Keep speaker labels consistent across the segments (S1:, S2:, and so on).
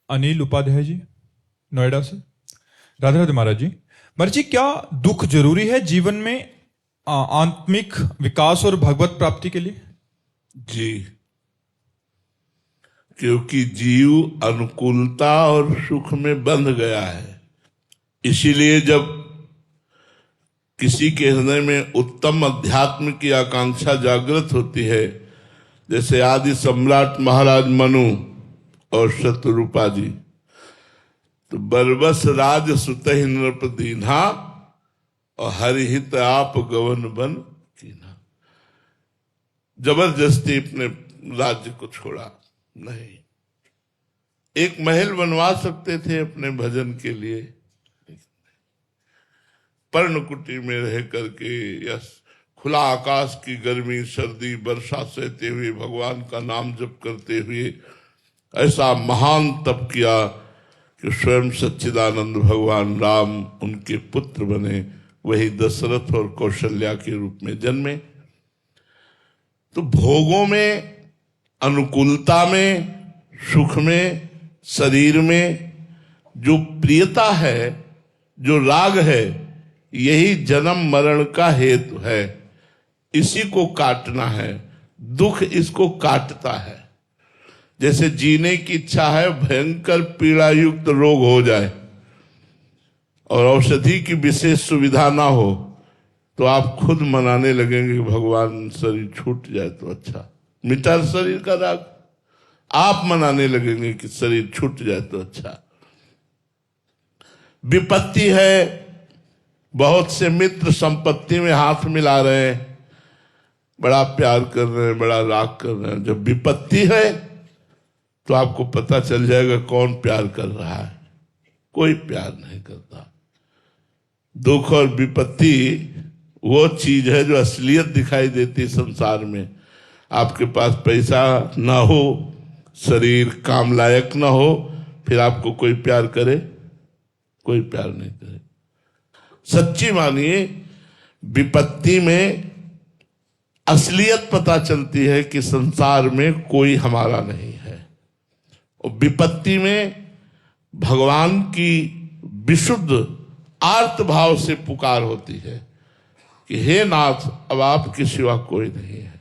S1: अनिल उपाध्याय जी, नोएडा से। राधे राधे महाराज जी। महाराज जी, क्या दुख जरूरी है जीवन में आत्मिक विकास और भगवत प्राप्ति के लिए?
S2: जी, क्योंकि जीव अनुकूलता और सुख में बंध गया है। इसीलिए जब किसी के हृदय में उत्तम अध्यात्म की आकांक्षा जागृत होती है, जैसे आदि सम्राट महाराज मनु और शत्रुपा जी, तो बरबस राज सुतहि नृप दीन्हा और हरिहित आप गवन बन कीन्हा। जबरदस्ती अपने राज्य को छोड़ा नहीं। एक महल बनवा सकते थे अपने भजन के लिए, पर्णकुटी में रह करके या खुला आकाश की गर्मी सर्दी वर्षा सहते हुए भगवान का नाम जप करते हुए ऐसा महान तप किया कि स्वयं सच्चिदानंद भगवान राम उनके पुत्र बने, वही दशरथ और कौशल्या के रूप में जन्मे। तो भोगों में, अनुकूलता में, सुख में, शरीर में जो प्रियता है, जो राग है, यही जन्म मरण का हेतु है। इसी को काटना है। दुख इसको काटता है। जैसे जीने की इच्छा है, भयंकर पीड़ा युक्त रोग हो जाए और औषधि की विशेष सुविधा ना हो, तो आप खुद मनाने लगेंगे भगवान शरीर छूट जाए तो अच्छा, मिटा शरीर का राग। आप मनाने लगेंगे कि शरीर छूट जाए तो अच्छा। विपत्ति है, बहुत से मित्र संपत्ति में हाथ मिला रहे हैं, बड़ा प्यार कर रहे हैं, बड़ा राग कर रहे हैं। जब विपत्ति है तो आपको पता चल जाएगा कौन प्यार कर रहा है। कोई प्यार नहीं करता। दुख और विपत्ति वो चीज है जो असलियत दिखाई देती है संसार में। आपके पास पैसा ना हो, शरीर काम लायक ना हो, फिर आपको कोई प्यार करे? कोई प्यार नहीं करे। सच्ची मानिए, विपत्ति में असलियत पता चलती है कि संसार में कोई हमारा नहीं है। और विपत्ति में भगवान की विशुद्ध आर्त भाव से पुकार होती है कि हे नाथ, अब आपके सिवा कोई नहीं है।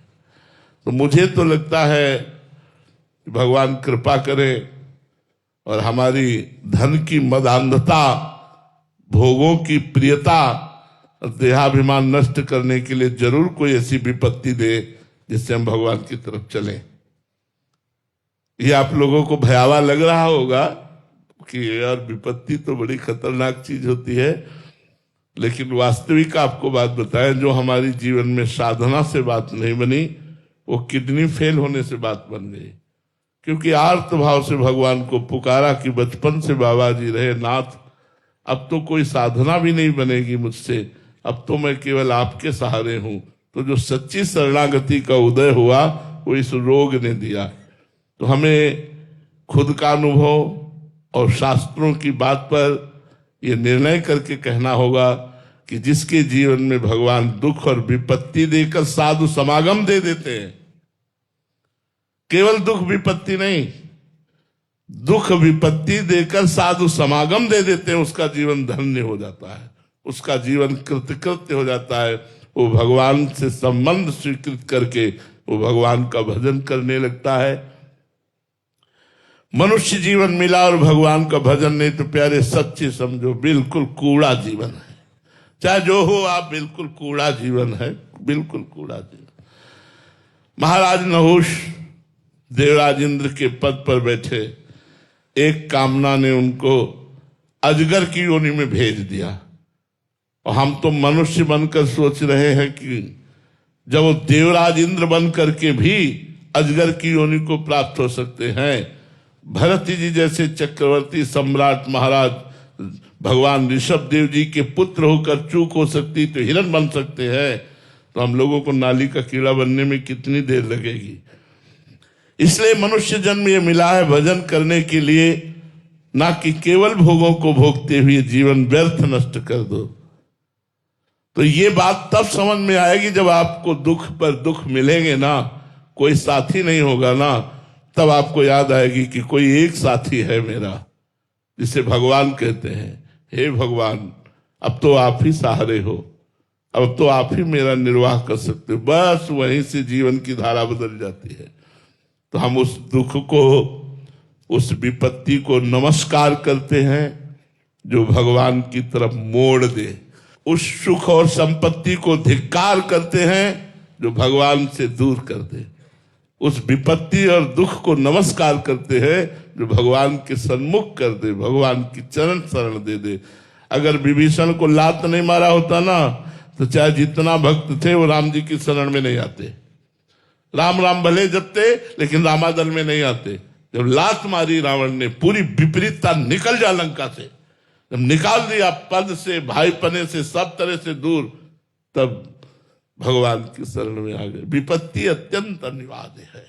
S2: तो मुझे तो लगता है कि भगवान कृपा करें और हमारी धन की मदान्धता, भोगों की प्रियता, देहाभिमान नष्ट करने के लिए जरूर कोई ऐसी विपत्ति दे जिससे हम भगवान की तरफ चलें। ये आप लोगों को भयावह लग रहा होगा कि यार विपत्ति तो बड़ी खतरनाक चीज होती है, लेकिन वास्तविक आपको बात बताएं, जो हमारी जीवन में साधना से बात नहीं बनी, वो किडनी फेल होने से बात बन गई। क्योंकि आर्त भाव से भगवान को पुकारा कि बचपन से बाबा जी रहे, नाथ अब तो कोई साधना भी नहीं बनेगी मुझसे, अब तो मैं केवल आपके सहारे हूं। तो जो सच्ची शरणागति का उदय हुआ वो इस रोग ने दिया। तो हमें खुद का अनुभव और शास्त्रों की बात पर यह निर्णय करके कहना होगा कि जिसके जीवन में भगवान दुख और विपत्ति देकर साधु समागम दे देते हैं, केवल दुख विपत्ति नहीं, दुख विपत्ति देकर साधु समागम दे देते हैं, उसका जीवन धन्य हो जाता है, उसका जीवन कृतकृत्य हो जाता है। वो भगवान से संबंध स्वीकृत करके वो भगवान का भजन करने लगता है। मनुष्य जीवन मिला और भगवान का भजन नहीं तो प्यारे सच्चे समझो बिल्कुल कूड़ा जीवन है। चाहे जो हो आप, बिल्कुल कूड़ा जीवन है, बिल्कुल कूड़ा जीवन। महाराज नहुष देवराज इंद्र के पद पर बैठे, एक कामना ने उनको अजगर की योनि में भेज दिया। और हम तो मनुष्य बनकर सोच रहे हैं कि जब वो देवराज इंद्र बन करके भी अजगर की योनि को प्राप्त हो सकते हैं, भरत जी जैसे चक्रवर्ती सम्राट महाराज भगवान ऋषभ देव जी के पुत्र होकर चूक हो सकती तो हिरण बन सकते हैं, तो हम लोगों को नाली का कीड़ा बनने में कितनी देर लगेगी। इसलिए मनुष्य जन्म ये मिला है भजन करने के लिए, ना कि केवल भोगों को भोगते हुए जीवन व्यर्थ नष्ट कर दो। तो ये बात तब समझ में आएगी जब आपको दुख पर दुख मिलेंगे ना, कोई साथी नहीं होगा ना, तब आपको याद आएगी कि कोई एक साथी है मेरा, जिसे भगवान कहते हैं। हे भगवान, अब तो आप ही सहारे हो, अब तो आप ही मेरा निर्वाह कर सकते हो। बस वहीं से जीवन की धारा बदल जाती है। तो हम उस दुख को, उस विपत्ति को नमस्कार करते हैं जो भगवान की तरफ मोड़ दे। उस सुख और संपत्ति को धिक्कार करते हैं जो भगवान से दूर कर दे। उस विपत्ति और दुख को नमस्कार करते हैं जो भगवान के सन्मुख कर दे, भगवान की चरण शरण दे दे। अगर विभीषण को लात नहीं मारा होता ना, तो चाहे जितना भक्त थे वो राम जी की शरण में नहीं आते। राम राम भले जपते, लेकिन रामादल में नहीं आते। जब लात मारी रावण ने, पूरी विपरीतता निकल जा लंका से, जब निकाल दिया पद से, भाईपने से, सब तरह से दूर, तब भगवान की शरण में आ गए। विपत्ति अत्यंत अनिवार्य है।